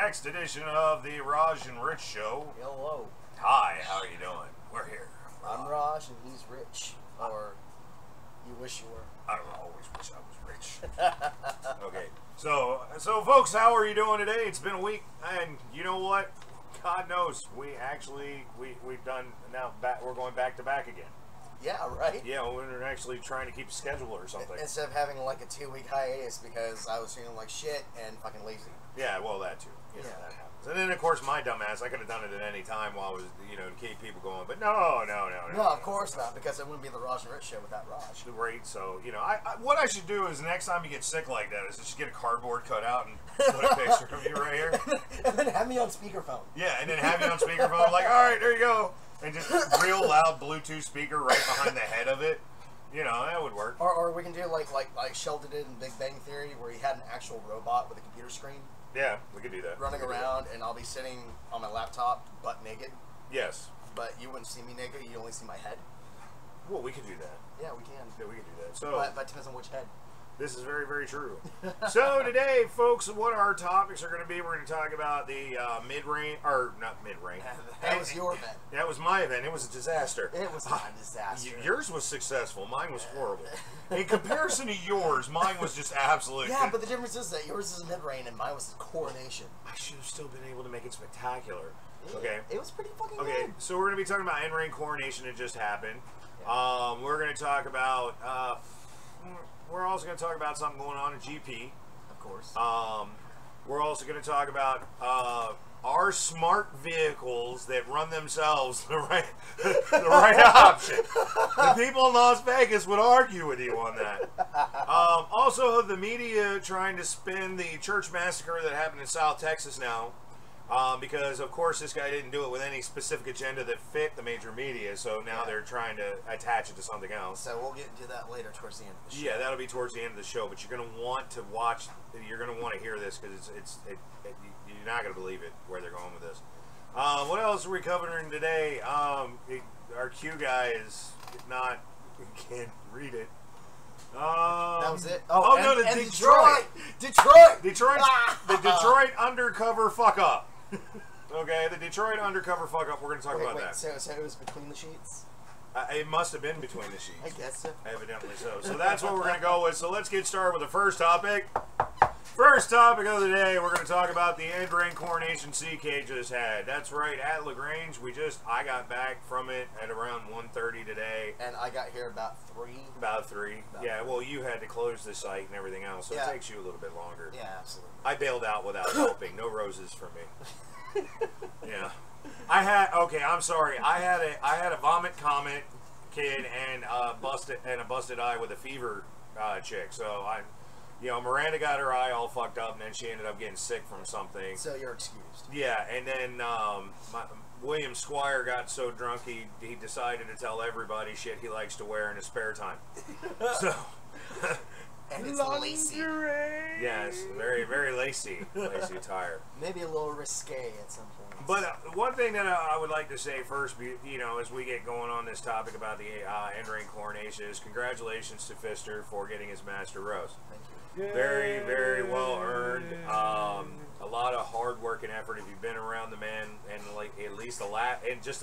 next edition of the Raj and Rich Show. Hello. Hi, how are you doing? We're here. I'm Raj and he's Rich. Or you wish you were. I always wish I was rich. Okay, so folks, how are you doing today? It's been a week, and you know what? God knows, we've done now. We're going back to back again. Yeah, right? Yeah, we're actually trying to keep a schedule or something. Instead of having like a 2-week hiatus because I was feeling like shit and fucking lazy. Yeah, well, that too. Yeah, that happens. And then, of course, my dumbass, I could have done it at any time while I was, to keep people going. But no. No, of course not, because it wouldn't be the Raj and Rich Show without Raj. Right, so, what I should do is next time you get sick like that is just get a cardboard cut out and put a picture of you right here. And then have me on speakerphone. Yeah, and then have you on speakerphone, like, all right, there you go. And just real loud Bluetooth speaker right behind the head of it. That would work. Or we can do like Sheldon did in Big Bang Theory, where he had an actual robot with a computer screen. Yeah, we could do that. Running around, and I'll be sitting on my laptop, butt naked. Yes. But you wouldn't see me naked, you'd only see my head. Well, we could do that. Yeah, we can. Yeah, we can do that. So, but it depends on which head. This is very, very true. So today, folks, what our topics are going to be, we're going to talk about the mid-range, or not mid-range. That was your event. That was my event. It was a disaster. It was not a disaster. Yours was successful. Mine was horrible. In comparison to yours, mine was just absolute. Yeah, but the difference is that yours is mid-range and mine was coronation. I should have still been able to make it spectacular. Yeah, okay. It was pretty fucking good. Okay, so we're going to be talking about end-range coronation. It just happened. Yeah. We're going to talk about... we're also going to talk about something going on in GP. Of course. We're also going to talk about our smart vehicles that run themselves the right option. The people in Las Vegas would argue with you on that. Also, the media trying to spin the church massacre that happened in South Texas now. Because, of course, this guy didn't do it with any specific agenda that fit the major media, so now they're trying to attach it to something else. So we'll get into that later towards the end of the show. Yeah, that'll be towards the end of the show, but you're going to want to watch, you're going to want to hear this, because you're not going to believe it, where they're going with this. What else are we covering today? Our Q guy is not, we can't read it. That was it. No, the Detroit. The Detroit undercover fuck up. Okay, the Detroit undercover fuck up. We're going to talk about that. So it was between the sheets? It must have been between the sheets. I guess so. Evidently so. So that's what we're going to go with. So let's get started with the first topic. First topic of the day, we're going to talk about the end-range coronation CK just had. That's right, at LaGrange. I got back from it at around 1:30 today. And I got here about 3. About 3. Yeah, well, you had to close the site and everything else, so it takes you a little bit longer. Yeah, absolutely. I bailed out without helping. No roses for me. Yeah. I'm sorry. I had a vomit comet kid and a busted eye with a fever chick. So Miranda got her eye all fucked up, and then she ended up getting sick from something. So you're excused. Yeah, and then William Squire got so drunk he decided to tell everybody shit he likes to wear in his spare time. So. And it's lacy. Yes, very, very lacy attire. Maybe a little risque at some point. But one thing that I would like to say first, as we get going on this topic about the end-range coronation, is congratulations to Pfister for getting his Master Rose. Thank you. Yay. Very, very well earned. A lot of hard work and effort. If you've been around the man, and at least the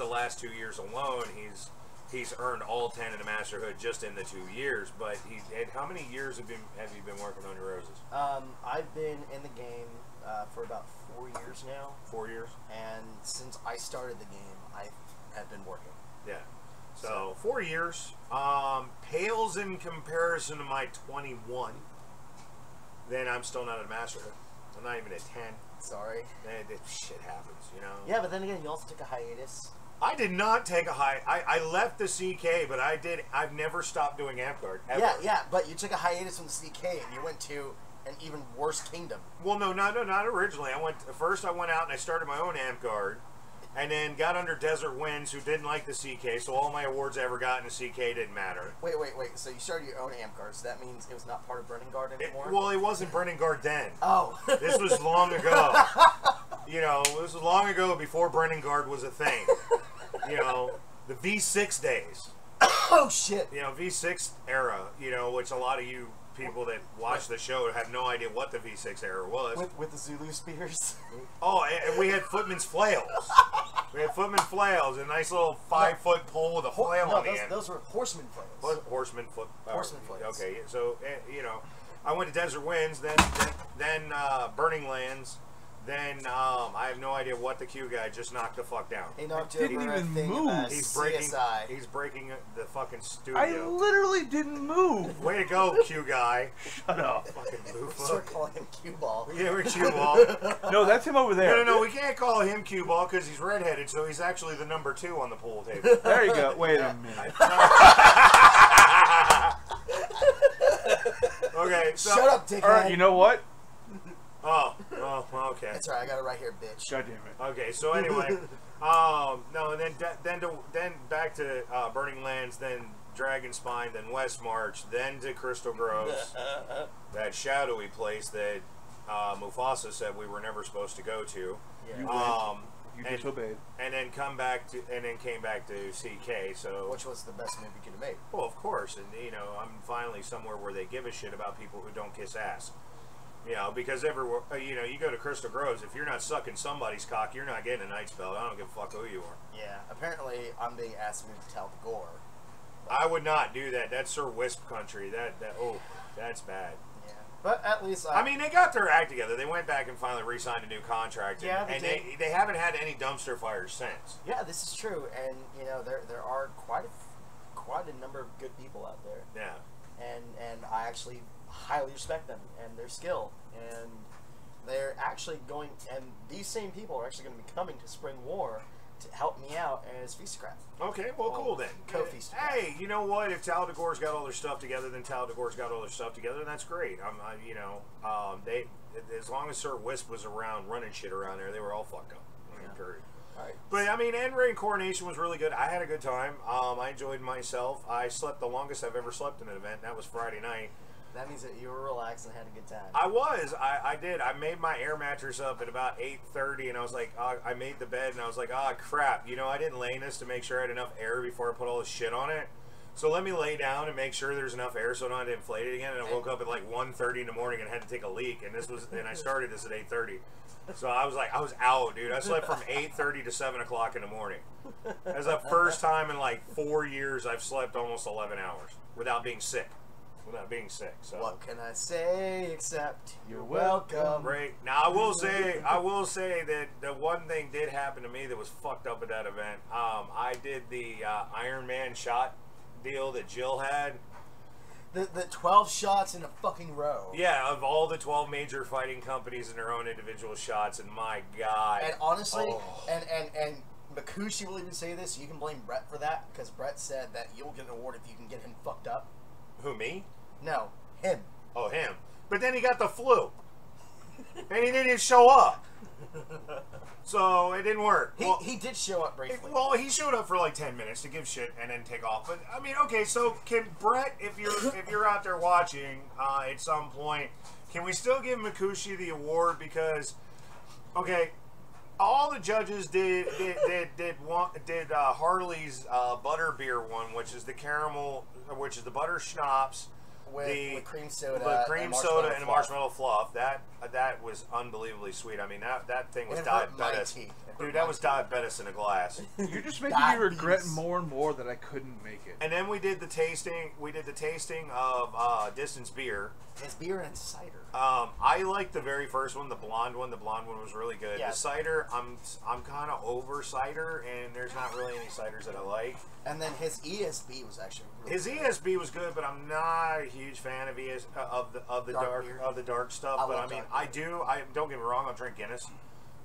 last 2 years alone, he's earned all 10 in the Masterhood just in the 2 years. But how many years have you been working on your roses? I've been in the game for about 4 years now. 4 years? And since I started the game, I have been working. Yeah. So 4 years pales in comparison to my 21. Then I'm still not at Masterhood. I'm not even at 10. Sorry. Shit happens, Yeah, but then again, you also took a hiatus. I did not take a I left the CK, but I've never stopped doing Amtgard, ever. Yeah, but you took a hiatus from the CK and you went to an even worse kingdom. Well, no, not originally. I went out and I started my own Amtgard, and then got under Desert Winds, who didn't like the CK, so all my awards I ever got in the CK didn't matter. Wait. So you started your own Amtgard, so that means it was not part of Guard anymore? Well, it wasn't Guard then. Oh. This was long ago. This was long ago before Guard was a thing. The V6 days. Oh, shit. V6 era, which a lot of you people that watch the show have no idea what the V6 era was. With the Zulu spears. Oh, and we had footman's flails. We had footman flails, a nice little 5-foot pole with a flail on the end. Those were horseman flails. Horseman flails. Okay, so you know, I went to Desert Winds, then Burning Lands, then I have no idea what the Q guy just knocked the fuck down. He knocked didn't over even a thing move. of He's CSI. breaking the fucking studio. I literally didn't move. Way to go, Q guy. Shut up. Fucking Start loofah. calling him Q Ball. Yeah, we're Q ball. No, that's him over there. No, we can't call him Q ball because he's redheaded, so he's actually the number 2 on the pool table. There you go. Wait a minute. Okay, so Shut up, dickhead. All right, you know what? Oh, okay. That's right. I got it right here, bitch. God damn it. Okay, so anyway, no, and then back to Burning Lands, then Dragon Spine, then West March, then to Crystal Groves, that shadowy place that Mufasa said we were never supposed to go to. Yeah. You disobeyed. And then came back to CK. So Which was the best movie you could have made. well, of course, and you know, I'm finally somewhere where they give a shit about people who don't kiss ass. You know, because everywhere, you know, you go to Crystal Groves, if you're not sucking somebody's cock, you're not getting a Knight's Belt. I don't give a fuck who you are. Yeah. Apparently, I'm being asked to move to Tal Gore. I would not do that. That's Sir Wisp country. That's bad. Yeah. But at least I mean, they got their act together. They went back and finally re-signed a new contract. And, Yeah, they and did. they haven't had any dumpster fires since. Yeah, this is true, and you know there are quite a number of good people out there. Yeah. And I actually highly respect them and their skill, and they're actually going, and these same people are actually going to be coming to Spring War to help me out as Feastcraft. Okay, well, cool then. Co-Feastcraft. Hey, you know what? If Taldagore's got all their stuff together, then Taldagore's got all their stuff together, and that's great. You know, they, as long as Sir Wisp was around running shit around there, they were all fucked up. I mean, period. All right. But I mean, End Rain Coronation was really good. I had a good time. I enjoyed myself. I slept the longest I've ever slept in an event. And that was Friday night. That means that you were relaxed and had a good time. I did. I made my air mattress up at about 8:30, and I was like, I made the bed, and I was like, crap. You know, I didn't lay this to make sure I had enough air before I put all this shit on it. So let me lay down and make sure there's enough air so I don't have to inflate it again. And I woke up at like 1:30 in the morning and had to take a leak, and I started this at 8:30. So I was out, dude. I slept from 8:30 to 7 o'clock in the morning. That's the first time in like 4 years I've slept almost 11 hours without being sick. So What can I say except you're welcome? right now, I will say that the one thing did happen to me that was fucked up at that event. I did the Iron Man shot deal that Jill had. The 12 shots in a fucking row. Yeah, of all the 12 major fighting companies and their own individual shots, and my God. And honestly, and Makushi will even say this, you can blame Brett for that, because Brett said that you'll get an award if you can get him fucked up. Who, me? No, him. Oh, him. But then he got the flu. And he didn't even show up. So it didn't work. He did show up briefly. Well, he showed up for like 10 minutes to give shit and then take off. But I mean, okay, so can Brett, if you're out there watching at some point, can we still give Makushi the award? Because, okay, all the judges did Harley's butterbeer one, which is the caramel, which is the butter schnapps. With cream soda, and the marshmallow fluff. That was unbelievably sweet. I mean, that thing was diabetes. Dude, that was diabetes in a glass. You're just making me regret more and more that I couldn't make it. And then we did the tasting. Of Distance beer. It's beer and cider. I liked the very first one, the blonde one. The blonde one was really good. Yes. The cider, I'm kind of over cider, and there's not really any ciders that I like. And then his ESB was actually really His good. ESB was good, but I'm not a huge fan of the dark stuff. But I mean, I don't get me wrong, I'll drink Guinness.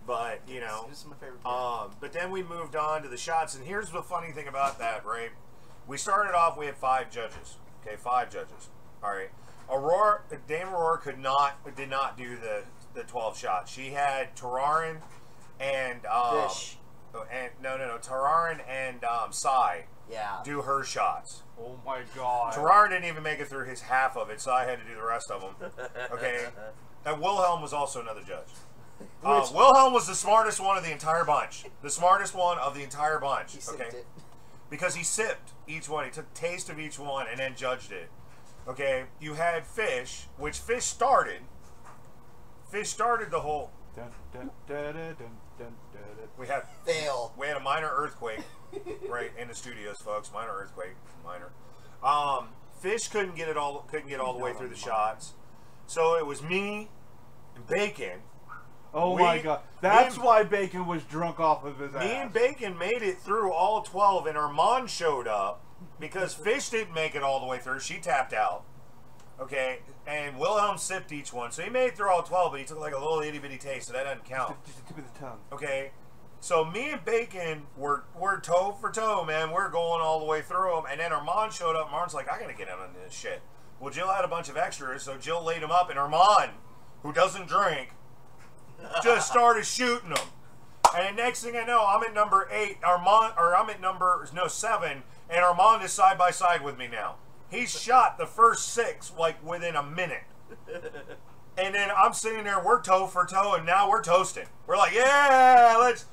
But you know, This is my favorite beer. but then we moved on to the shots, and here's the funny thing about that, right? We started off, we had 5 judges. Okay, 5 judges. All right. Dame Aurora did not do the 12 shots. She had Tararin and Fish. And no, Tararin and Sai Yeah. do her shots. Oh my God. Tararin didn't even make it through his half of it, so I had to do the rest of them. Okay. And Wilhelm was also another judge. Wilhelm was the smartest one of the entire bunch. The smartest one of the entire bunch. He sipped Okay. it. Because he sipped each one. He took a taste of each one and then judged it. Okay, you had Fish, which Fish started. Fish started the whole. We had fail. We had a minor earthquake right in the studios, folks. Minor earthquake, minor. Fish couldn't get all the way through the shots, so it was me and Bacon. Oh my god, that's why Bacon was drunk off of his ass. Me and Bacon made it through all 12, and Armand showed up because Fish didn't make it all the way through. She tapped out. Okay, and Wilhelm sipped each one, so he made it through all 12, but he took like a little itty bitty taste, so that doesn't count. Just the tip of the tongue. Okay, so me and Bacon were toe for toe, man. We're going all the way through them, and then Armand showed up. Armand's like, I gotta get in on this shit. Well, Jill had a bunch of extras, so Jill laid him up, and Armand, who doesn't drink, just started shooting them. And the next thing I know, I'm at number 8. I'm at number 7, and Armand is side by side with me now. He shot the first 6 like within a minute. And then I'm sitting there, we're toe for toe, and now we're toasting. We're like, yeah, let's.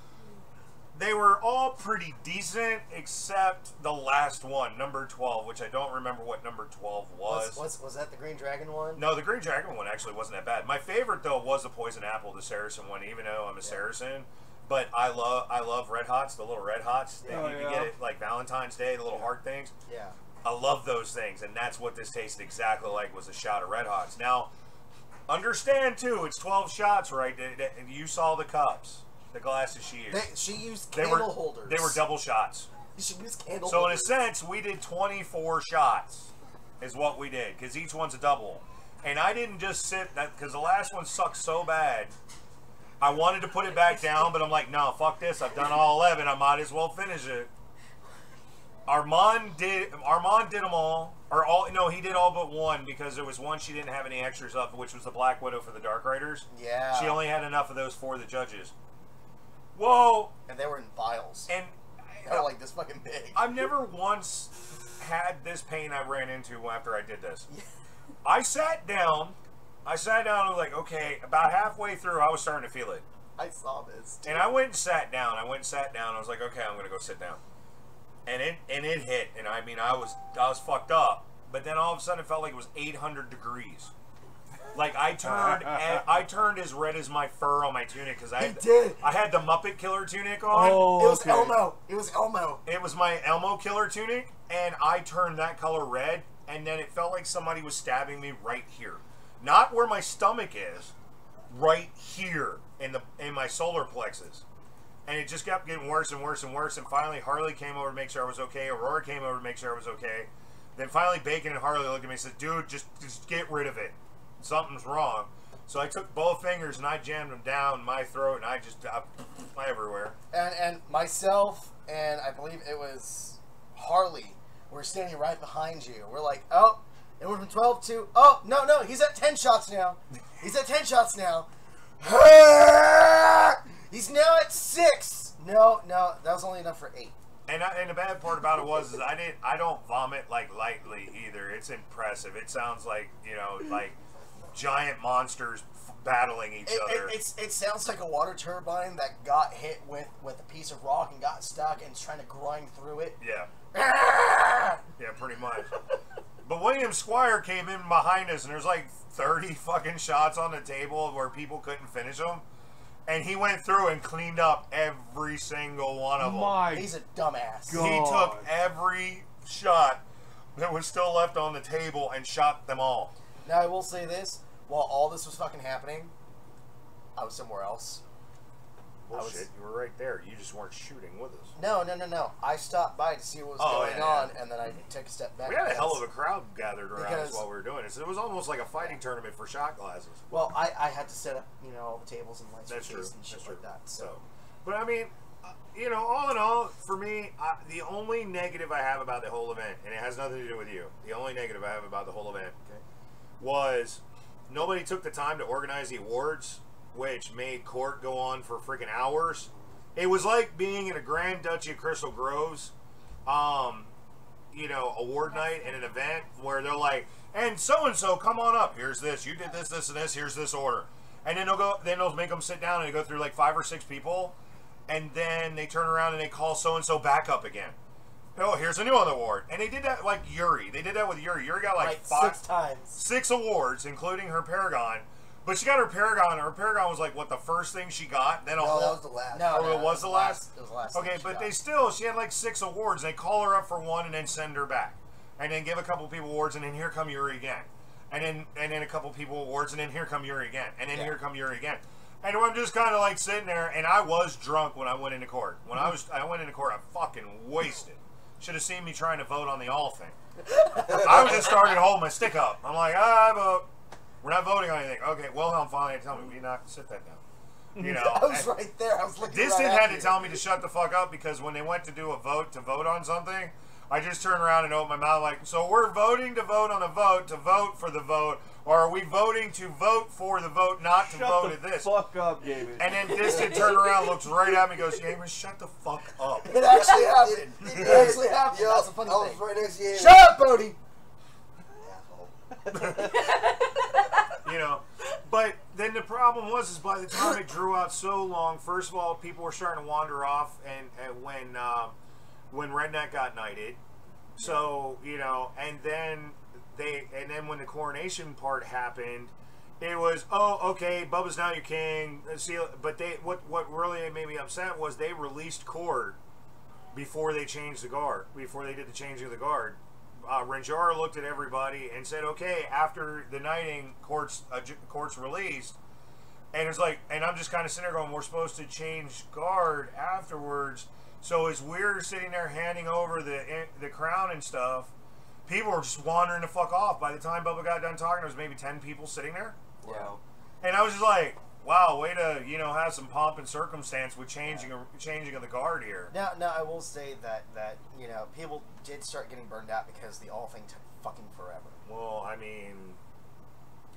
They were all pretty decent, except the last one, number 12, which I don't remember what number 12 was. Was that the Green Dragon one? No, the Green Dragon one actually wasn't that bad. My favorite, though, was the Poison Apple, the Saracen one, even though I'm a Saracen. But I love Red Hots, the little Red Hots. You can get it like Valentine's Day, the little heart things. Yeah. I love those things, and that's what this tasted exactly like, was a shot of Red Hots. Now, understand, too, it's 12 shots, right? And you saw the cups, the glasses she used. She used candle holders. They were double shots. She used candle so holders. So, in a sense, we did 24 shots is what we did, because each one's a double. And I didn't just sit, because the last one sucked so bad, I wanted to put it back down, but I'm like, no, fuck this. I've done all 11. I might as well finish it. Armand did them all, no, he did all but one, because there was one she didn't have any extras of, which was the Black Widow for the Dark Riders. Yeah. She only had enough of those for the judges. Whoa. And they were in vials. And they were like this fucking big. I've never once had this pain I ran into after I did this. I sat down and was like, okay, about halfway through, I was starting to feel it. I saw this, too. And I went and sat down. I was like, okay, I'm going to go sit down. And it hit, and I mean, I was fucked up. But then all of a sudden, it felt like it was 800 degrees. Like I turned as red as my fur on my tunic, because I had the Muppet Killer tunic on. Oh, it was Elmo. It was Elmo. It was my Elmo Killer tunic, and I turned that color red, and then it felt like somebody was stabbing me right here, not where my stomach is, right here in my solar plexus. And it just kept getting worse and worse and worse. And finally, Harley came over to make sure I was okay. Aurora came over to make sure I was okay. Then finally, Bacon and Harley looked at me and said, dude, just get rid of it. Something's wrong. So I took both fingers and I jammed them down my throat, and I everywhere. And myself and I believe it was Harley were standing right behind you. We're like, oh, it went from 12 to, oh, no, he's at 10 shots now. He's at 10 shots now. He's now at 6. No, that was only enough for 8. And the bad part about it was I don't vomit like lightly either. It's impressive. It sounds like, like giant monsters battling each other. It sounds like a water turbine that got hit with a piece of rock and got stuck and is trying to grind through it. Yeah. Yeah, pretty much. But William Squire came in behind us, and there's like 30 fucking shots on the table where people couldn't finish them. And he went through and cleaned up every single one of them. He's a dumbass. God. He took every shot that was still left on the table and shot them all. Now, I will say this. While all this was fucking happening, I was somewhere else. Bullshit, you were right there. You just weren't shooting with us. No. I stopped by to see what was going on, and then I took a step back. We had a hell of a crowd gathered around us while we were doing it. So it was almost like a fighting tournament for shot glasses. Well, I had to set up, all the tables and lights and shit like that. So, but I mean, all in all, for me, the only negative I have about the whole event, and it has nothing to do with you, the only negative I have about the whole event was nobody took the time to organize the awards, which made court go on for freaking hours. It was like being in a Grand Duchy of Crystal Grove's, award night and an event where they're like, and so-and-so, come on up. Here's this. You did this, this, and this. Here's this order. And then they'll make them sit down and they go through like 5 or 6 people. And then they turn around and they call so-and-so back up again. Oh, here's a new award. And they did that like Yuri. They did that with Yuri. Yuri got like right, 6 times. 6 awards, including her Paragon. But she got her Paragon. Her Paragon was like, what, the first thing she got? Then No, that was the last. No, it was the last? It was the last. Okay, thing she but got. they still, she had like 6 awards. They call her up for one and then send her back. And then give a couple people awards, and then here come Yuri again. And then a couple people awards, and then here come Yuri again. And then here come Yuri again. And I'm just kind of like sitting there, and I was drunk when I went into court. When I went into court, I fucking wasted. Should have seen me trying to vote on the all thing. I was just starting to hold my stick up. I'm like, I vote. We're not voting on anything. Okay, Wilhelm finally had to tell me, we not sit that down. You know, I was right there. I was looking. Distant right had at to tell me to shut the fuck up because when they went to do a vote to vote on something, I just turned around and opened my mouth like, so we're voting to vote on a vote to vote for the vote, or are we voting to vote for the vote not to vote at this? Fuck up, David. And then Distant turned around, looks right at me, and goes, James, shut the fuck up. It actually happened. It actually happened. Yo, That's a funny I was thing. right next to you. Shut up, Bodie. Asshole. You know, but then the problem was by the time it drew out so long, first of all, people were starting to wander off, and when Redneck got knighted, so you know, and then when the coronation part happened, it was okay, Bubba's now your king. See, but what really made me upset was they released Cord before they changed the guard, before they did the changing of the guard. Ranjara looked at everybody and said, okay, after the knighting, court's released. And it's like, and I'm just kind of sitting there going, we're supposed to change guard afterwards. So as we're sitting there handing over the crown and stuff, people were just wandering the fuck off. By the time Bubba got done talking, there was maybe 10 people sitting there. Yeah. And I was just like, wow, way to, you know, have some pomp and circumstance with changing of the guard here. Now, I will say that you know, people did start getting burned out because the all thing took fucking forever. Well, I mean,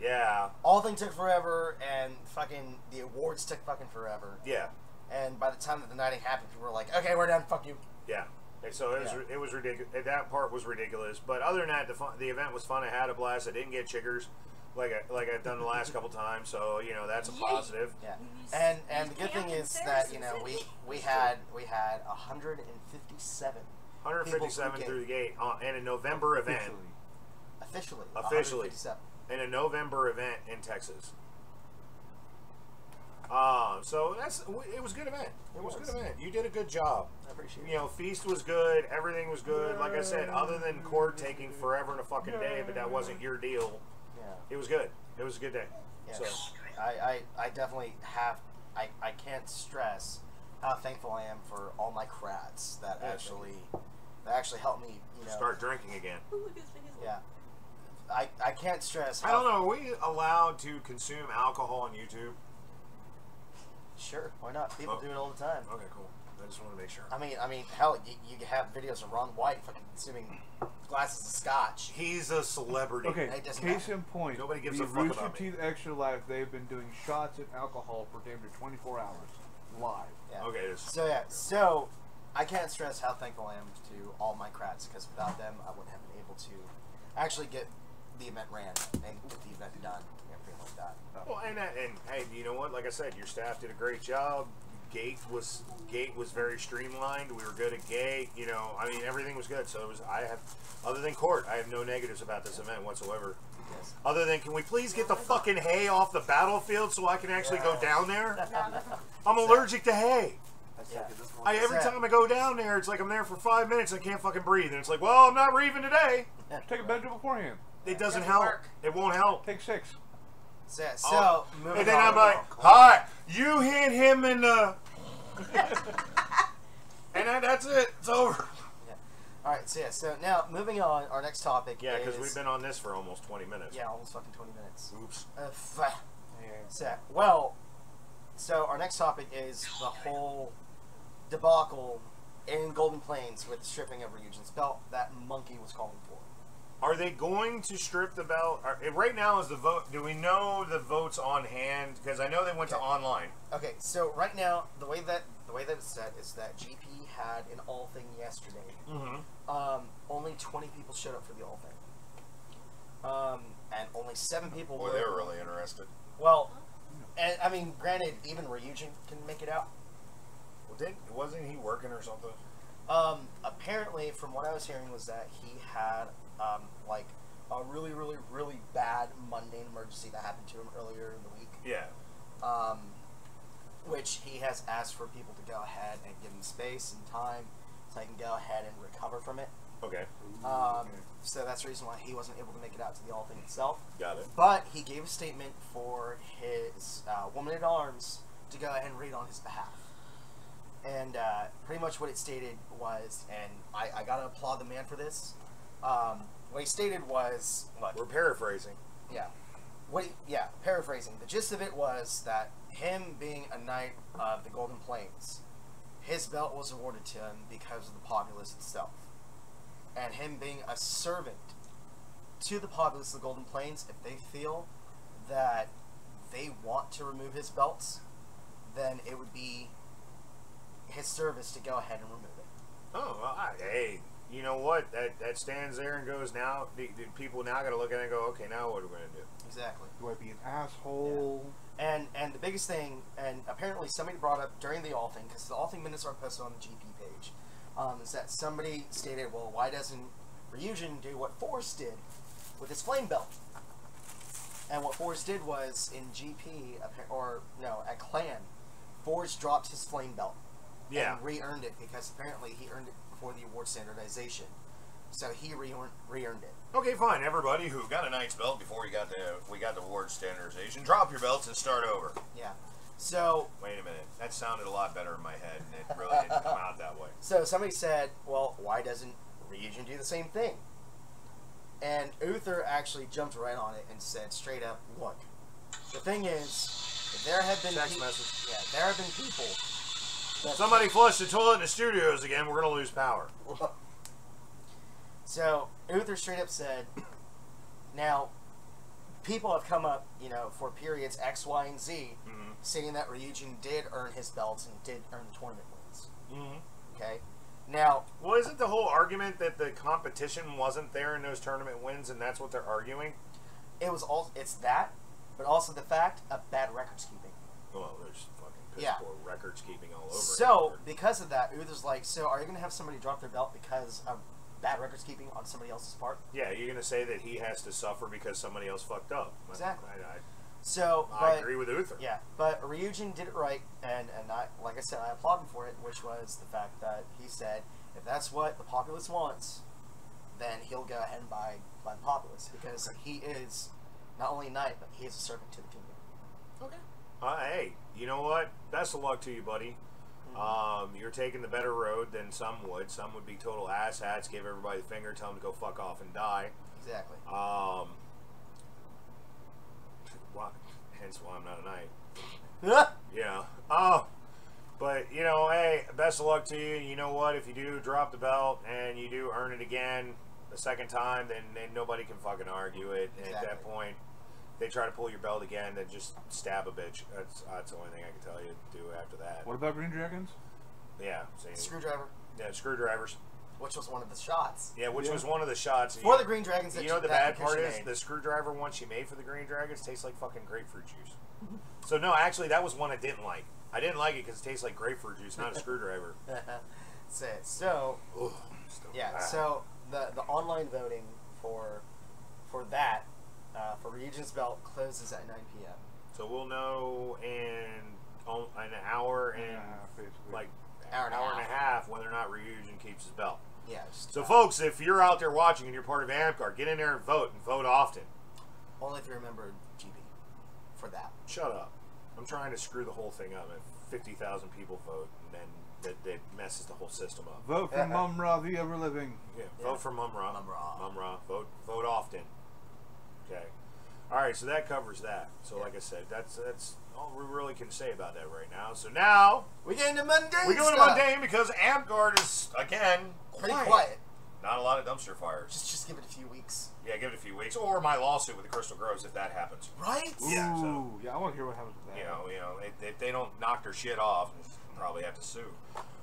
yeah. All thing took forever, and fucking the awards took fucking forever. Yeah. And by the time that the knighting happened, people were like, okay, we're done, fuck you. Yeah. And so it was ridiculous. That part was ridiculous. But other than that, the event was fun. I had a blast. I didn't get chiggers like I've done the last couple times. So you know that's a positive. Yeah. And the good thing is that you know we had 157. 157 through the gate in a November event. Officially. 157. In a November event in Texas. So it was a good event. It was a good event. You did a good job. I appreciate it. You know, feast was good. Everything was good. Like I said, other than court taking forever and a fucking day, but that wasn't your deal. Yeah. It was good. It was a good day. Yeah. So I definitely have. I can't stress how thankful I am for all my crats that actually helped me. You know, start drinking again. Yeah. I can't stress. I don't know. Are we allowed to consume alcohol on YouTube? Sure, why not? People do it all the time. Okay, cool. I just want to make sure. I mean, hell, you have videos of Ron White fucking consuming glasses of scotch. He's a celebrity. Okay, It doesn't case matter. in point, Nobody gives the a fuck Rooster about me. Teeth Extra Life, they've been doing shots of alcohol for damn near 24 hours live. Yeah. Okay. So I can't stress how thankful I am to all my crats, because without them, I wouldn't have been able to actually get the event ran and get the event done and everything like that. Well, and hey, you know what? Like I said, your staff did a great job. Gate was very streamlined. We were good at gate. You know, I mean, everything was good. So it was. Other than court, I have no negatives about this event whatsoever. Yes. Other than, can we please get the fucking hay off the battlefield so I can actually go down there? I'm allergic to hay. Yeah. Every time I go down there, it's like I'm there for 5 minutes and I can't fucking breathe. And it's like, well, I'm not reaving today. Take a Benadryl beforehand. It doesn't help. It won't help. Take 6. So moving And then on. I'm like, hi, you hit him in the... and that's it. It's over. Yeah. All right. So now moving on. Our next topic. Yeah, because is, we've been on this for almost 20 minutes. Yeah, almost fucking 20 minutes. Oops. So our next topic is the whole debacle in Golden Plains with stripping of Ryujin's belt that Monkey was calling for. Are they going to strip the belt? Right now is the vote. Do we know the votes on hand? Because I know they went to online. Okay, so right now the way that it's set is that GP had an all thing yesterday. Mm-hmm. Only 20 people showed up for the all thing. And only 7 people Boy, were. they were really interested. Well, and I mean, granted, even Ryujin can make it out. Well, wasn't he working or something? Apparently, from what I was hearing, was that he had like a really, really, really bad mundane emergency that happened to him earlier in the week. Yeah. Which he has asked for people to go ahead and give him space and time so he can go ahead and recover from it. Okay. So that's the reason why he wasn't able to make it out to the All Thing itself. Got it. But he gave a statement for his woman at arms to go ahead and read on his behalf. And pretty much what it stated was, and I gotta applaud the man for this. What he stated was, look, We're paraphrasing. yeah, paraphrasing. The gist of it was that him being a knight of the Golden Plains, his belt was awarded to him because of the populace itself, and him being a servant to the populace of the Golden Plains. If they feel that they want to remove his belts, then it would be his service to go ahead and remove it. Oh, well, hey, you know what? That stands there and goes now. The people now got to look at it and go, okay, now what are we going to do? Exactly. Do I be an asshole? Yeah. And the biggest thing, and apparently somebody brought up during the All Thing, because the All Thing minutes are posted on the GP page, is that somebody stated, well, why doesn't Ryujin do what Forrest did with his flame belt? And what Forrest did was in GP, at Clan, Forrest dropped his flame belt. Yeah. And re-earned it because apparently he earned it before the award standardization. So he re-earned it. Okay, fine. Everybody who got a knight's belt before we got the award standardization, drop your belts and start over. Yeah. So wait a minute. That sounded a lot better in my head, and it really didn't come out that way. So somebody said, well, why doesn't Ryujin do the same thing? And Uther actually jumped right on it and said straight up, look, the thing is, there have been text message. Yeah, there have been people. Somebody flushed the toilet in the studios again. We're gonna lose power. So Uther straight up said, now, people have come up, for periods X, Y, and Z, saying that Ryujin did earn his belts and did earn the tournament wins. Okay? Now... Well, isn't the whole argument that the competition wasn't there in those tournament wins, and that's what they're arguing? It's that, but also the fact of bad records keeping. Well, there's fucking piss poor records keeping all over. So, because of that, Uther's like, so are you going to have somebody drop their belt because of bad records keeping on somebody else's part? Yeah, you're going to say that he has to suffer because somebody else fucked up. Exactly. I agree with Uther. Yeah, but Ryujin did it right, and like I said, I applaud him for it, which was the fact that he said, if that's what the populace wants, then he'll go ahead and buy the populace, because he is not only a knight, but he is a servant to the kingdom. Okay. Hey, you know what? Best of luck to you, buddy. You're taking the better road than some would. Some would be total asshats, give everybody the finger, tell them to go fuck off and die. Exactly. Hence why I'm not a knight. Yeah. But, hey, best of luck to you. You know what? If you do drop the belt and you do earn it again the second time, then nobody can fucking argue it. And at that point, they try to pull your belt again, then just stab a bitch. That's the only thing I can tell you to do after that. What about Green Dragons? Yeah. Screwdriver. Yeah, screwdrivers. Which was one of the shots. Yeah, which was one of the shots. For the Green Dragons. You know what the bad part is? The screwdriver one she made for the Green Dragons tastes like fucking grapefruit juice. So no, actually that was one I didn't like. I didn't like it because it tastes like grapefruit juice, not a screwdriver. So the online voting for that for Ryujin's belt closes at 9 p.m. So we'll know in an hour and hour and a half whether or not Ryujin keeps his belt. Yeah. So folks, if you're out there watching and you're part of Amtgard, get in there and vote often. Only if you remember GB for that. Shut up. I'm trying to screw the whole thing up. And 50,000 people vote, and then that messes the whole system up. Vote for Mumra, the ever living. Yeah, vote for Mumra. Mumra. Vote often. Okay. All right, so that covers that. So like I said, that's all we really can say about that right now. So now we get into mundane. We go into mundane because Amtgard is again pretty quiet. Not a lot of dumpster fires. Just give it a few weeks. Yeah, give it a few weeks, or my lawsuit with the Crystal Groves if that happens. Right? Yeah. So, yeah, I want to hear what happens with that. If they don't knock their shit off, they'll probably have to sue.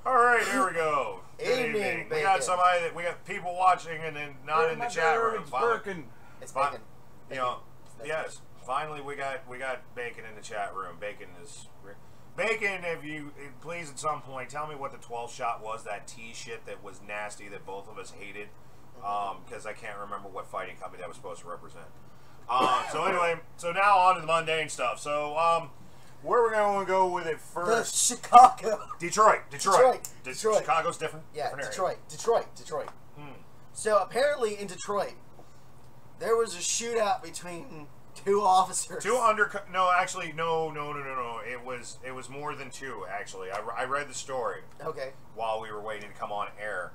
All right, here we go. Good evening. We got we got people watching and then not in the chat room. It's bacon. Yes. Finally, we got bacon in the chat room. Bacon is Bacon, if you please at some point tell me what the 12th shot was, that tea shit that was nasty that both of us hated, because I can't remember what fighting company that was supposed to represent. So anyway, so now on to the mundane stuff. So where we're going to go with it first? The Chicago. Detroit. Detroit. Chicago's different. Yeah, different Detroit. So apparently in Detroit, there was a shootout between two officers. No, actually, no. It was more than two. Actually, I read the story. Okay. While we were waiting to come on air.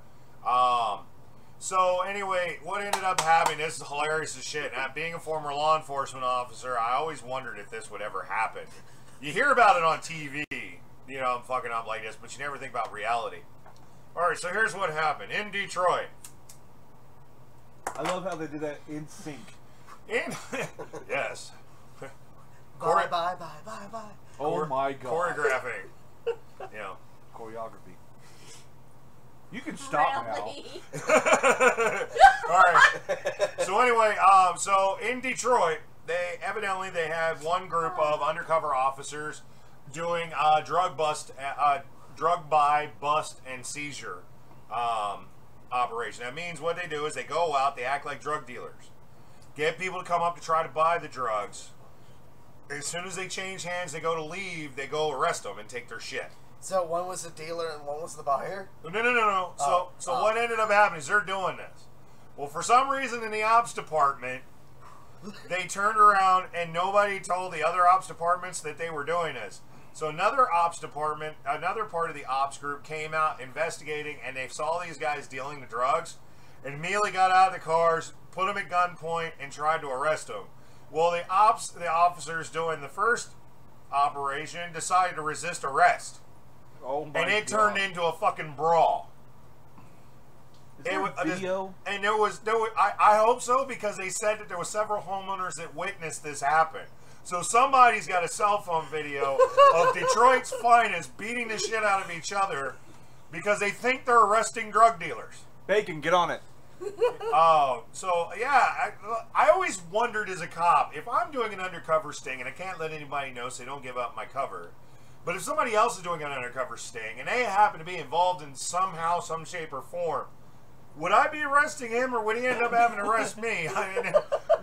So anyway, what ended up happening? This is hilarious as shit. Now, being a former law enforcement officer, I always wondered if this would ever happen. You hear about it on TV, you know, I'm fucking up like this, but you never think about reality. All right, so here's what happened in Detroit. I love how they did that in sync. Yes. Bye. Oh my god. Choreographing. Yeah. Choreography. You can stop now. All right. So anyway, so in Detroit, they had one group of undercover officers doing drug buy, bust, and seizure operation. That means what they do is they go out, they act like drug dealers, get people to come up to try to buy the drugs. As soon as they change hands, they go to leave, they go arrest them and take their shit. So one was the dealer and one was the buyer? No. So what ended up happening is they're doing this. Well, for some reason in the ops department, they turned around and nobody told the other ops departments that they were doing this. So another part of the ops group came out investigating, and they saw these guys dealing the drugs and immediately got out of the cars, put them at gunpoint, and tried to arrest them. Well, the officers doing the first operation decided to resist arrest. Oh my and it god. turned into a fucking brawl. Is there a video? And there was I hope so, because they said that there were several homeowners that witnessed this happen. So somebody's got a cell phone video of Detroit's finest beating the shit out of each other because they think they're arresting drug dealers. Bacon, get on it. Oh, so yeah, I always wondered as a cop, if I'm doing an undercover sting and I can't let anybody know so they don't give up my cover, but if somebody else is doing an undercover sting and they happen to be involved in somehow, some shape or form, would I be arresting him, or would he end up having to arrest me? I mean,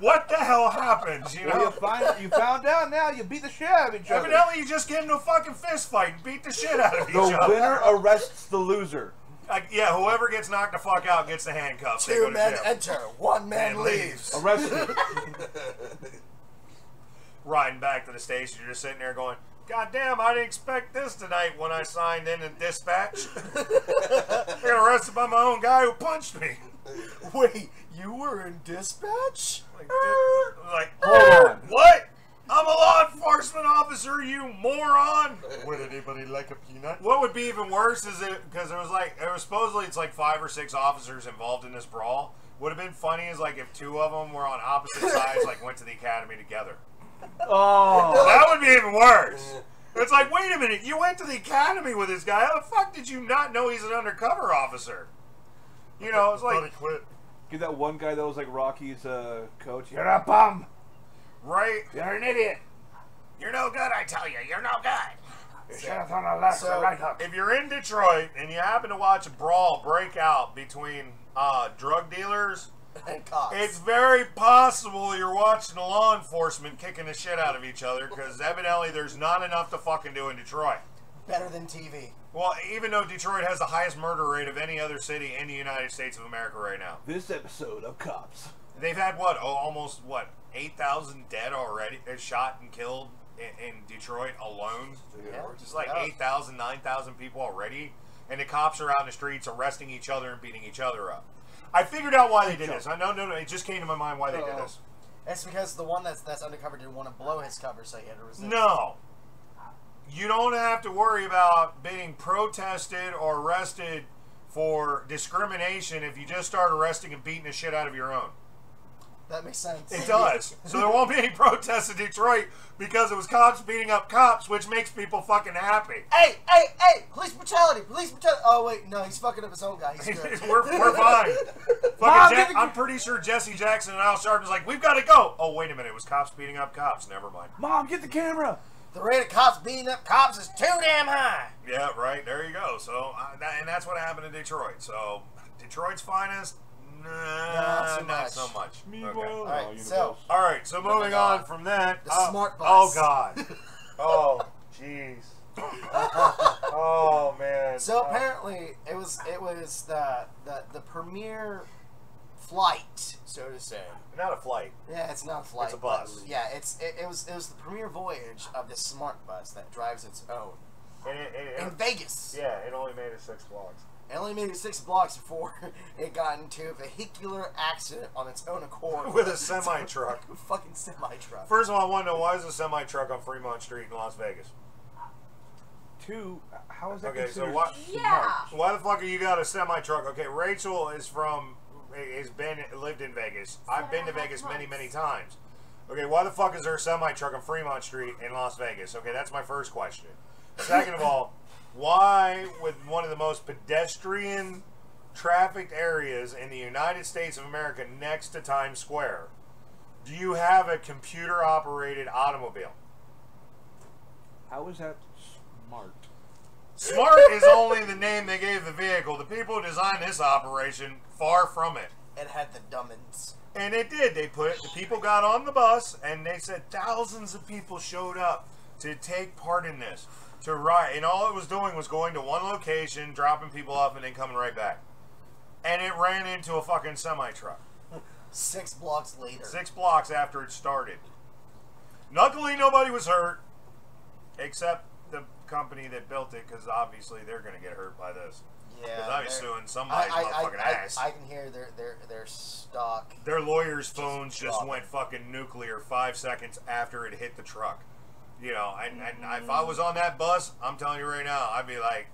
what the hell happens, you know? Well, you found out now. You beat the shit out of each other. Evidently, you just get into a fucking fist fight and beat the shit out of each other. The winner arrests the loser. Yeah, whoever gets knocked the fuck out gets the handcuffs. Two men enter, one man leaves. Arrested. Riding back to the station, you're just sitting there going, God damn, I didn't expect this tonight when I signed in dispatch. I got arrested by my own guy who punched me. Wait, you were in dispatch? Like, hold on. What? I'm a law enforcement officer, you moron. Would anybody like a peanut? What would be even worse is because supposedly it's like 5 or 6 officers involved in this brawl. Would have been funny is like if 2 of them were on opposite sides, like went to the academy together. Oh, That would be even worse. It's like, wait a minute, you went to the academy with this guy. How the fuck did you not know he's an undercover officer? You know, it's like, he quit. get that one guy that was like Rocky's coach. You're a bum. right? You're an idiot. You're no good, I tell you. You're no good. You should have thrown a left or right hook. If you're in Detroit and you happen to watch a brawl break out between drug dealers, And cops. it's very possible you're watching the law enforcement kicking the shit out of each other, because evidently there's not enough to fucking do in Detroit. Better than TV. Well, even though Detroit has the highest murder rate of any other city in the United States of America right now. This episode of Cops. They've had, almost 8,000 dead already, shot and killed in Detroit alone. Yeah, Just like yeah. 8,000, 9,000 people already. And the cops are out in the streets arresting each other and beating each other up. I figured out why they did this. No, it just came to my mind why they did this. It's because the one that's undercover didn't want to blow his cover, so he had to resist. No. You don't have to worry about being protested or arrested for discrimination if you just start arresting and beating the shit out of your own. That makes sense. It does. So there won't be any protests in Detroit because it was cops beating up cops, which makes people fucking happy. Hey! Police brutality! Oh, wait, no, he's fucking up his own guy. He's good. we're fine. I'm pretty sure Jesse Jackson and Al Sharpton's like, we've got to go. Oh, wait a minute. It was cops beating up cops. Never mind. Mom, get the camera. The rate of cops beating up cops is too damn high. Yeah, right. There you go. So, and that's what happened in Detroit. So, Detroit's finest, not so much. Meanwhile, Okay. All right, so All right. So moving on from that, the smart bus. Oh God. Oh jeez. Oh man. So apparently it was the premier flight, so to say. Not a flight. Yeah, it's not a flight. It's a bus. But yeah, it was the premier voyage of this smart bus that drives its own in Vegas. Yeah, it only made it 6 blocks. It only made it 6 blocks before it got into a vehicular accident on its own accord With a semi-truck. Fucking semi-truck. First of all, I want to know, why is a semi-truck on Fremont Street in Las Vegas? 2, how is that Okay, so considered Yeah. why the fuck you got a semi-truck? Okay, Rachel lived in Vegas. I've been to Vegas many times. Okay, why the fuck is there a semi-truck on Fremont Street in Las Vegas? Okay, that's my first question. Second of all, why, with one of the most pedestrian trafficked areas in the United States of America next to Times Square, do you have a computer-operated automobile? How is that smart? Smart is only the name they gave the vehicle. The people who designed this operation, far from it. It had the dumbins. And it did. The people got on the bus, and they said thousands of people showed up to take part in this, to ride. And all it was doing was going to one location, dropping people off, and then coming right back. And it ran into a fucking semi-truck. 6 blocks later. 6 blocks after it started. Luckily, nobody was hurt, except the company that built it, because obviously they're going to get hurt by this. Yeah, Because I was suing somebody's motherfucking ass. I can hear their stock. Their lawyers' phones just dropping. went fucking nuclear 5 seconds after it hit the truck. You know, and if I was on that bus, I'm telling you right now, I'd be like,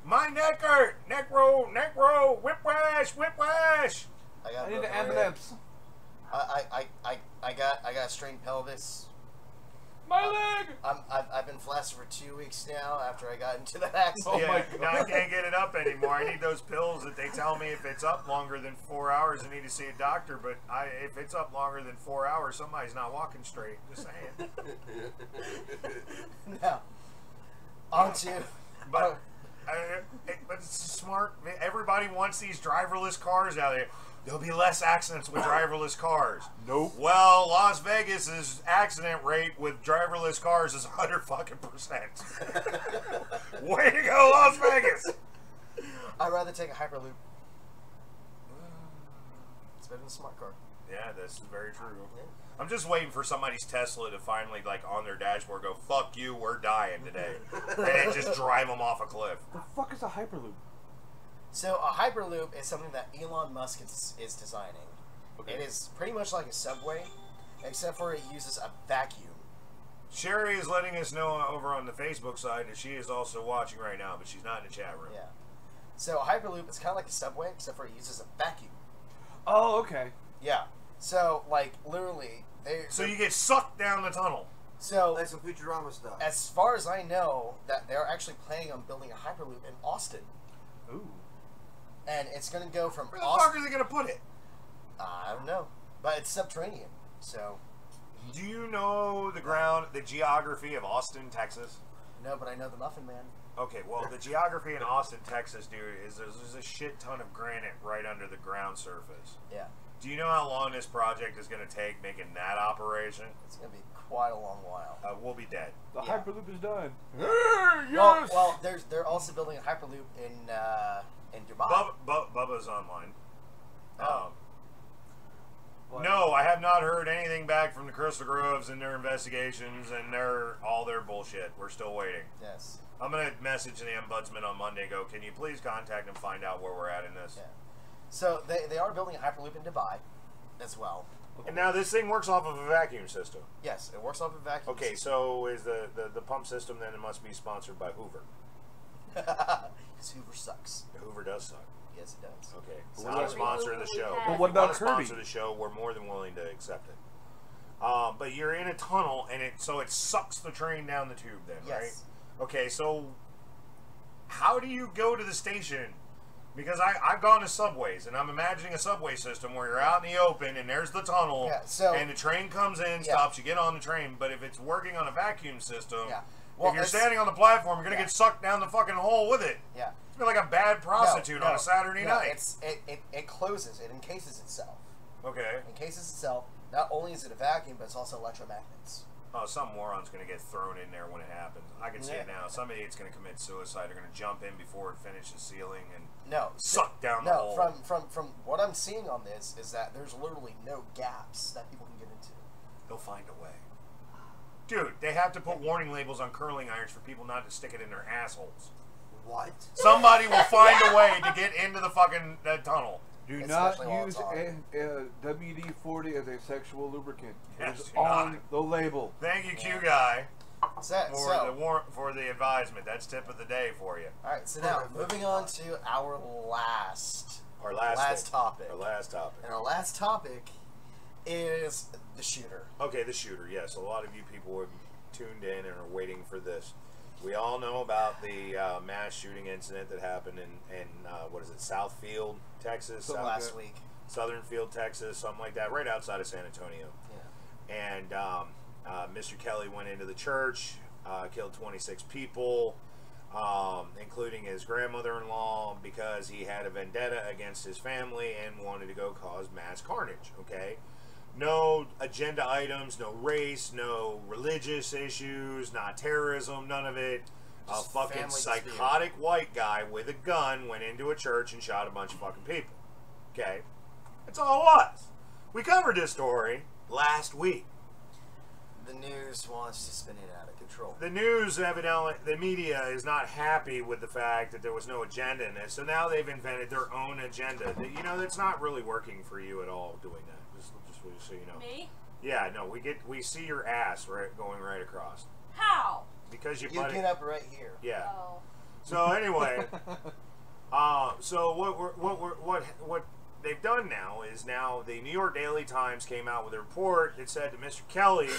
my neck hurt, neck roll, whiplash. I need an ambulance. I got a strained pelvis. My leg! I've been flaccid for 2 weeks now after I got into that accident. Oh my Yeah, now I can't get it up anymore. I need those pills that they tell me if it's up longer than 4 hours, I need to see a doctor. But if it's up longer than 4 hours, somebody's not walking straight. Just saying. Now, on to... But it's smart. Everybody wants these driverless cars out there. There'll be less accidents with driverless cars. Nope. Well, Las Vegas's accident rate with driverless cars is 100%. Way to go, Las Vegas! I'd rather take a Hyperloop. It's better than a smart car. Yeah, this is very true. Yeah. I'm just waiting for somebody's Tesla to finally, like, on their dashboard go, fuck you, we're dying today. And then just drive them off a cliff. The fuck is a Hyperloop? So a Hyperloop is something that Elon Musk is designing. Okay. It is pretty much like a subway, except for it uses a vacuum. Sherry is letting us know over on the Facebook side that she is also watching right now, but she's not in the chat room. Yeah. So a Hyperloop is kind of like a subway, except for it uses a vacuum. Oh, okay. Yeah. So, like, literally... So you get sucked down the tunnel. So, Like some Futurama stuff. as far as I know, that they're actually planning on building a Hyperloop in Austin. Ooh. And it's going to go from Where the fuck are they going to put it? I don't know. But it's subterranean. So, Do you know the geography of Austin, Texas? no, but I know the Muffin Man. Okay, well, the geography in Austin, Texas, dude, is there's a shit ton of granite right under the ground surface. Yeah. Do you know how long this project is going to take making that operation? It's going to be quite a long while. We'll be dead. The Yeah. Hyperloop is done. Well, they're also building a Hyperloop in Dubai. Bubba's online. Oh. No, I have not heard anything back from the Crystal Groves and their investigations and all their bullshit. We're still waiting. Yes. I'm going to message the ombudsman on Monday and go, can you please contact and find out where we're at in this? Yeah. So they are building a Hyperloop in Dubai as well. And now this thing works off of a vacuum system. Yes, it works off a vacuum. Okay, so is the pump system then it must be sponsored by Hoover. Because Hoover sucks. Hoover does suck. Yes, it does. Okay, it's Well, not a what sponsor of the about- show. Well, If what you about want to Kirby? sponsor the show, we're more than willing to accept it. But you're in a tunnel, and it sucks the train down the tube then, Yes. right? Okay, so how do you go to the station? Because I've gone to subways, and I'm imagining a subway system where you're out in the open, and there's the tunnel, and the train comes in, stops, you get on the train. But if it's working on a vacuum system, if you're standing on the platform, you're going to get sucked down the fucking hole with it. Yeah. It's like a bad prostitute on a Saturday night. It closes, it encases itself. Okay. Encases itself. Not only is it a vacuum, but it's also electromagnets. Oh, some moron's going to get thrown in there when it happens. I can see it now. Some idiot's going to commit suicide. They're going to jump in before it finishes sealing and suck down the hole. From what I'm seeing on this is that there's literally no gaps that people can get into. They'll find a way. Dude, they have to put warning labels on curling irons for people not to stick it in their assholes. What? Somebody will find a way to get into the fucking tunnel. Do not use WD-40 as a sexual lubricant. Yes, it's on the label. Thank you, Q Guy, for the advisement. That's tip of the day for you. All right, so now moving on to our last topic. Our last topic. And our last topic is the shooter. Okay, the shooter. Yes, a lot of you people have tuned in and are waiting for this. We all know about the mass shooting incident that happened in what is it, Southfield, Texas? Last week. Southern Field, Texas, something like that, right outside of San Antonio. Yeah. And Mr. Kelly went into the church, killed 26 people, including his grandmother-in-law, because he had a vendetta against his family and wanted to go cause mass carnage, okay? No agenda items, no race, no religious issues, not terrorism, none of it. A fucking psychotic white guy with a gun went into a church and shot a bunch of fucking people. Okay? That's all it was. We covered this story last week. The news wants to spin it out of control. The news, evidently, the media is not happy with the fact that there was no agenda in this, so now they've invented their own agenda. You know, that's not really working for you at all doing that. Just so you know. Me? Yeah, no, we see your ass going right across. How? Because you get up right here. Yeah. Oh. So anyway, so what they've done now is the New York Daily Times came out with a report that said that Mr. Kelly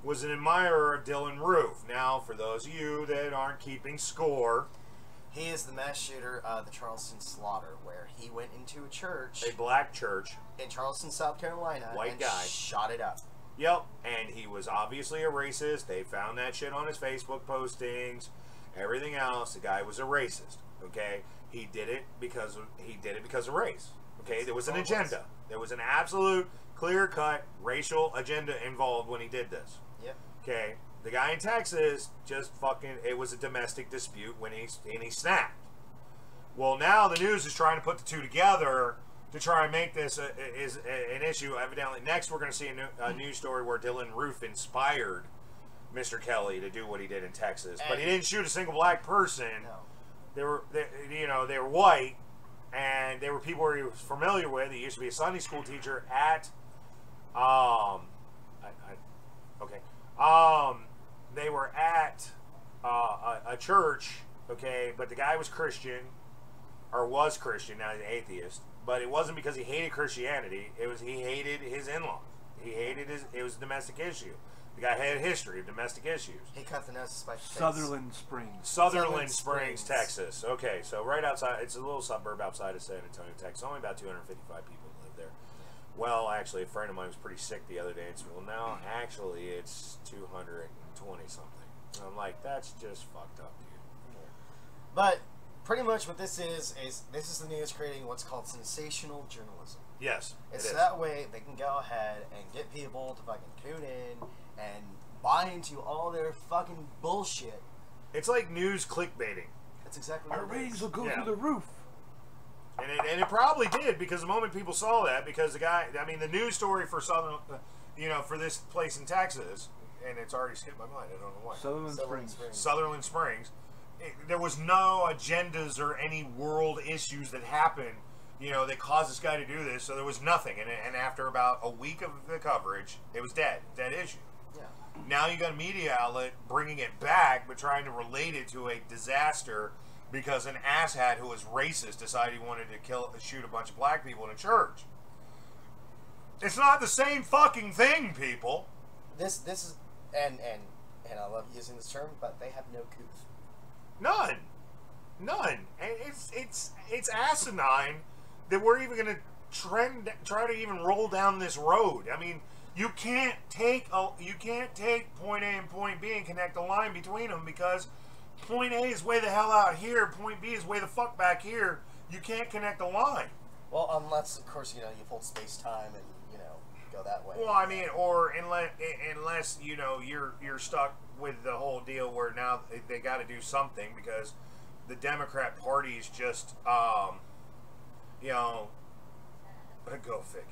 was an admirer of Dylan Roof. Now, for those of you that aren't keeping score, he is the mass shooter of the Charleston slaughter, where he went into a church, a black church in Charleston, South Carolina, white guy, shot it up. Yep, and he was obviously a racist. They found that shit on his Facebook postings, everything else. The guy was a racist. Okay, he did it because of race. Okay, there was an agenda. There was an absolute clear-cut racial agenda involved when he did this. Yep. Okay, the guy in Texas just fucking, it was a domestic dispute when he snapped. Well, now the news is trying to put the two together to try and make this an issue. Evidently, next we're going to see a news story where Dylan Roof inspired Mr. Kelly to do what he did in Texas, but he didn't shoot a single black person. No. They were white, and they were people he was familiar with. He used to be a Sunday school teacher at they were at a church, okay, but the guy was Christian, or was Christian, now he's an atheist, but it wasn't because he hated Christianity, it was he hated his in-laws. He hated it was a domestic issue. The guy had a history of domestic issues. He cut the nose to spite the face. Sutherland Springs, Texas. Okay, so right outside, it's a little suburb outside of San Antonio, Texas. Only about 255 people live there. Well, actually, a friend of mine was pretty sick the other day and said, well, now, actually, it's 220 something. And I'm like, that's just fucked up, dude. Yeah. But pretty much what this is this is the news creating what's called sensational journalism. Yes, it's that way they can go ahead and get people to fucking tune in and buy into all their fucking bullshit. It's like news clickbaiting. That's exactly what our ratings will go through the roof. And it probably did, because the moment people saw that, because the guy, I mean, the news story for Southern, for this place in Texas, and it's already skipped my mind, I don't know why. Sutherland Springs. There was no agendas or any world issues that happened, that caused this guy to do this, so there was nothing. And after about a week of the coverage, it was dead issue. Yeah. Now you got a media outlet bringing it back, but trying to relate it to a disaster because an asshat who was racist decided he wanted to shoot a bunch of black people in a church. It's not the same fucking thing, people. This is and I love using this term, but they have no couth. None. None. And it's asinine that we're even going to try to even roll down this road. I mean, you can't take point A and point B and connect a line between them, because point A is way the hell out here, point B is way the fuck back here. You can't connect a line. Well, unless, of course, you fold space-time and, go that way. Well, I mean, or unless you're stuck with the whole deal where now they got to do something, because the Democrat Party is just, go figure.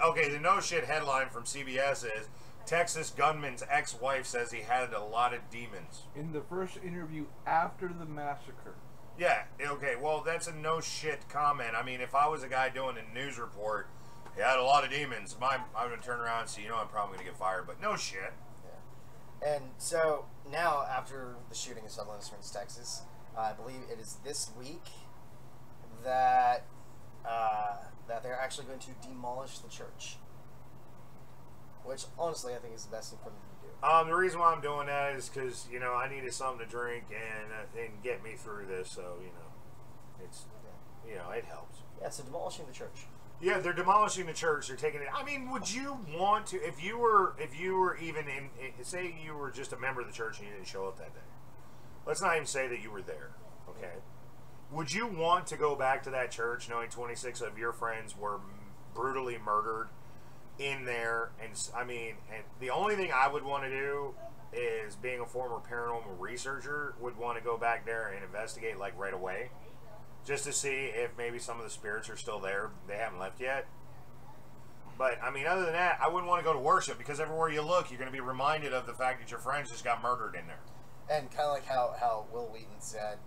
Okay, the no shit headline from CBS is Texas gunman's ex-wife says he had a lot of demons. In the first interview after the massacre. Yeah, okay, well, that's a no shit comment. I mean, if I was a guy doing a news report, he had a lot of demons, I would turn around and say, I'm probably going to get fired, but no shit. Yeah. And so, now, after the shooting in Sutherland Springs, Texas, I believe it is this week that they're actually going to demolish the church. Which, honestly, I think is the best thing for them to do. The reason why I'm doing that is because, I needed something to drink and get me through this, so, it's, it helps. Yeah, so demolishing the church. Yeah, they're demolishing the church. They're taking it. I mean, would you want to, if you were even say you were just a member of the church and you didn't show up that day? Let's not even say that you were there, okay? Would you want to go back to that church knowing 26 of your friends were brutally murdered in there? And the only thing I would want to do is, being a former paranormal researcher, would want to go back there and investigate like right away, just to see if maybe some of the spirits are still there. They haven't left yet. But I mean, other than that, I wouldn't want to go to worship, because everywhere you look, you're going to be reminded of the fact that your friends just got murdered in there. And kind of like how Will Wheaton said,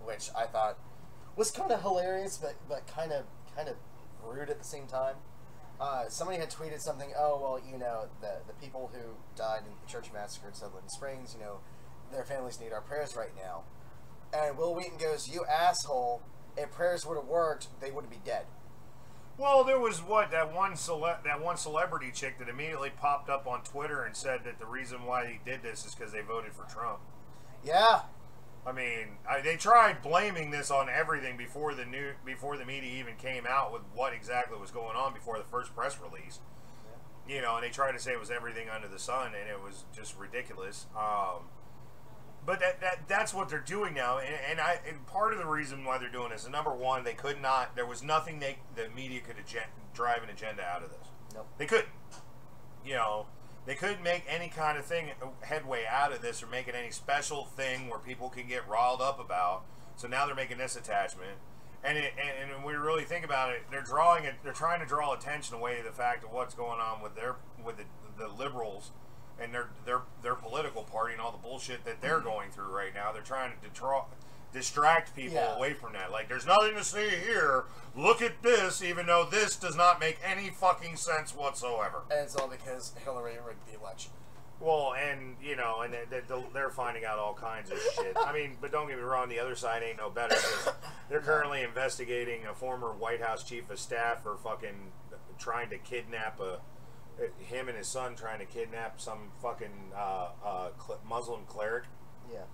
which I thought was kind of hilarious, but kind of rude at the same time. Somebody had tweeted something, the people who died in the church massacre in Sutherland Springs, their families need our prayers right now. And Will Wheaton goes, "You asshole, if prayers would have worked, they wouldn't be dead." Well, there was that one celebrity chick that immediately popped up on Twitter and said that the reason why he did this is because they voted for Trump. Yeah. I mean, they tried blaming this on everything before the media even came out with what exactly was going on before the first press release. Yeah. And they tried to say it was everything under the sun, and it was just ridiculous. But that's what they're doing now, and part of the reason why they're doing this is, number one, there was nothing the media could drive an agenda out of this. Nope. They couldn't. They couldn't make any kind of headway out of this, or make it any special thing where people can get riled up about. So now they're making this attachment, and when we really think about it, they're trying to draw attention away to the fact of what's going on with the liberals and their political party and all the bullshit that they're going through right now. They're trying to distract people away from that. Like, there's nothing to see here. Look at this, even though this does not make any fucking sense whatsoever. And it's all because Hillary rigged the election. Well, and they're finding out all kinds of shit. I mean, but don't get me wrong, the other side ain't no better, because they're currently investigating a former White House chief of staff for fucking trying to kidnap him and his son trying to kidnap some fucking Muslim cleric. Yeah.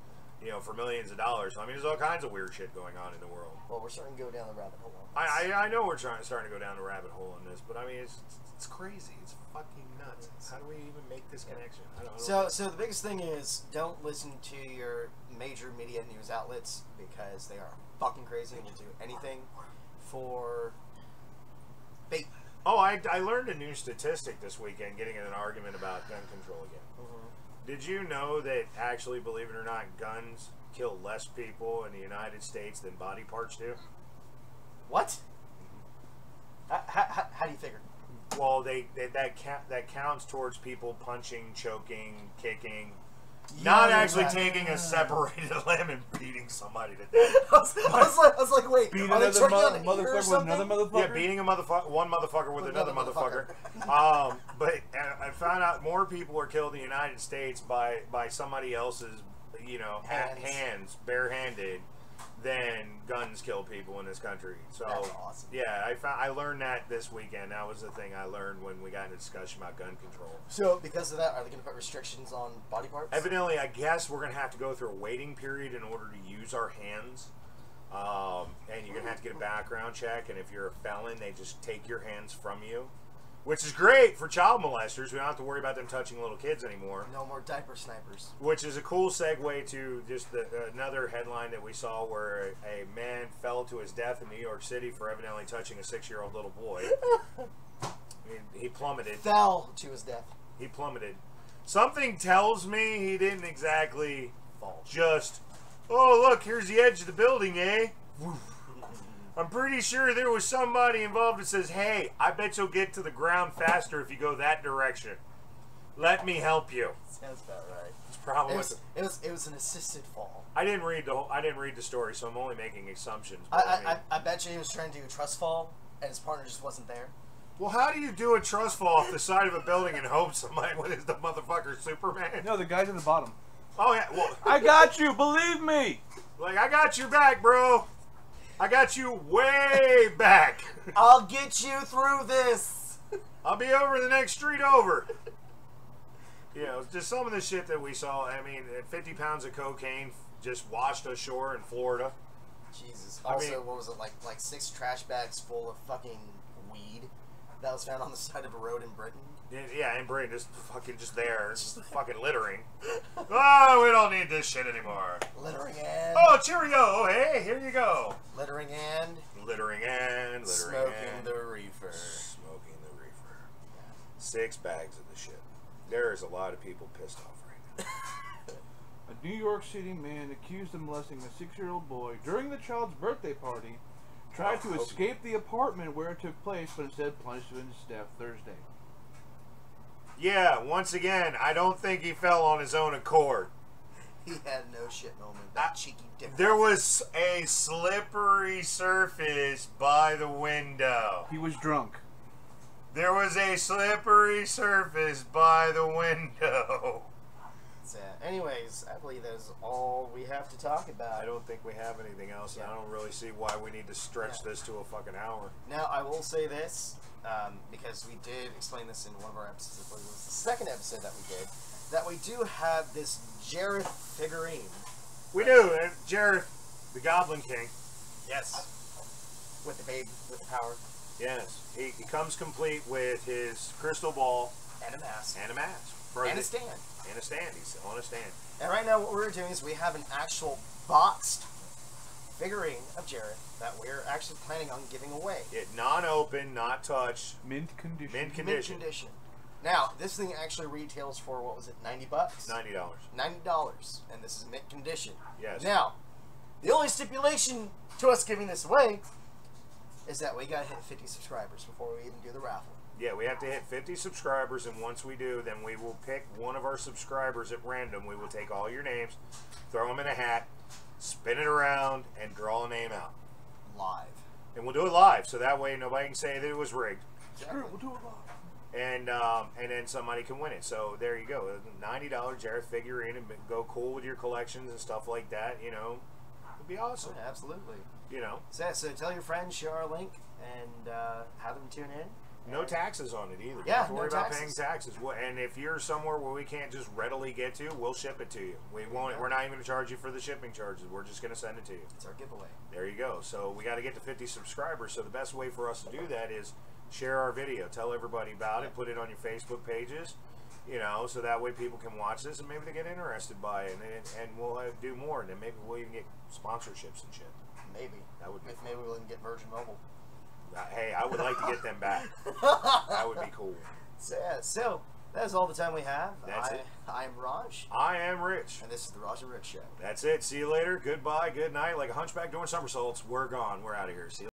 For millions of dollars. I mean, there's all kinds of weird shit going on in the world. Well, we're starting to go down the rabbit hole. I know we're starting to go down the rabbit hole on this, but I mean, it's crazy. It's fucking nuts. How do we even make this connection? I don't know. So the biggest thing is, don't listen to your major media news outlets, because they are fucking crazy and will do anything for bait. Oh, I learned a new statistic this weekend, getting in an argument about gun control again. Mm-hmm. Did you know that, actually, believe it or not, guns kill less people in the United States than body parts do? What? How do you figure? Well, that counts towards people punching, choking, kicking. Not actually taking a separated limb and beating somebody to death. I was like, wait, beating are they another choking on the ear or motherfucker with something? another motherfucker? Yeah, beating one motherfucker with another motherfucker. But I found out more people are killed in the United States by somebody else's, hands, barehanded, than guns kill people in this country. So That's awesome. yeah, I learned that this weekend. That was the thing I learned when we got into discussion about gun control. So because of that, are they going to put restrictions on body parts? Evidently, I guess we're going to have to go through a waiting period in order to use our hands. And you're going to have to get a background check. And if you're a felon, they just take your hands from you. Which is great for child molesters. We don't have to worry about them touching little kids anymore. No more diaper snipers. Which is a cool segue to just another headline that we saw where a man fell to his death in New York City for evidently touching a 6-year-old little boy. He plummeted. Fell to his death. He plummeted. Something tells me he didn't exactly Fall. just, oh, look, here's the edge of the building, eh? I'm pretty sure there was somebody involved that says, hey, I bet you'll get to the ground faster if you go that direction. Let me help you. Sounds about right. It's probably It was an assisted fall. I didn't read the story, so I'm only making assumptions. I bet you he was trying to do a trust fall, and his partner just wasn't there. Well, how do you do a trust fall off the side of a building and hope somebody, what is the motherfucker, Superman? No, the guy's at the bottom. Oh, yeah, well, I got you, believe me! like, I got your back, bro. I got you way back. I'll get you through this. I'll be over the next street over. You know, just some of the shit that we saw. I mean, 50 pounds of cocaine just washed ashore in Florida. Jesus. I Also, mean- what was it, like 6 trash bags full of fucking weed that was found on the side of a road in Britain? Yeah, in Britain, just there, just fucking littering. Oh, we don't need this shit anymore. Littering and... Oh, cheerio! Hey, here you go. Littering and... Smoking the reefer. Smoking the reefer. 6 bags of the shit. There's a lot of people pissed off right now. A New York City man accused of molesting a 6-year-old boy during the child's birthday party tried to escape the apartment where it took place, but instead plunged to his death Thursday. Yeah, once again, I don't think he fell on his own accord. He had no shit moment. That cheeky dick. There was a slippery surface by the window. He was drunk. There was a slippery surface by the window. So, anyways, I believe that is all we have to talk about. I don't think we have anything else, and I don't really see why we need to stretch this to a fucking hour. Now, I will say this, because we did explain this in one of our episodes, I believe it was the second episode that we did, that we do have this Jareth figurine. We do, and Jareth, the Goblin King. Yes. With the babe, with the power. Yes, he comes complete with his crystal ball And a mask. and a mask. And a stand. And a stand. He's on a stand. And right now what we're doing is we have an actual boxed figurine of Jareth that we're actually planning on giving away. It non-open, not touched, Mint condition. mint condition. Mint condition. Now, this thing actually retails for, what was it, $90? $90. $90. And this is mint condition. Yes. Now, the only stipulation to us giving this away is that we gotta hit 50 subscribers before we even do the raffle. Yeah, we have to hit 50 subscribers, and once we do, then we will pick one of our subscribers at random. We will take all your names, throw them in a hat, spin it around, and draw a name out. Live. And we'll do it live, so that way nobody can say that it was rigged. Screw it, we'll do it live. And then somebody can win it. So there you go, $90 Jareth figurine, and go cool with your collections and stuff like that. You know, it'd be awesome. Yeah, absolutely. You know, So tell your friends, share our link, and have them tune in. no taxes on it either. You don't Yeah, have to worry no about paying taxes. taxes. And if you're somewhere where we can't just readily get to, we'll ship it to you. We won't. Yeah. We're not even going to charge you for the shipping charges. We're just going to send it to you. It's our giveaway. There you go. So we got to get to 50 subscribers. So the best way for us to do that is share our video, tell everybody about it, put it on your Facebook pages, you know, so that way people can watch this and maybe they get interested by it, and we'll do more, and then maybe we'll even get sponsorships and shit. Maybe. That would be Maybe we'll even get Virgin Mobile. Hey, I would like to get them back. That would be cool. So that is all the time we have. That's it. I'm Raj, I am Rich. and this is the Raj and Rich Show. That's it. See you later. Goodbye. Good night. Like a hunchback doing somersaults. We're gone. We're out of here. See you.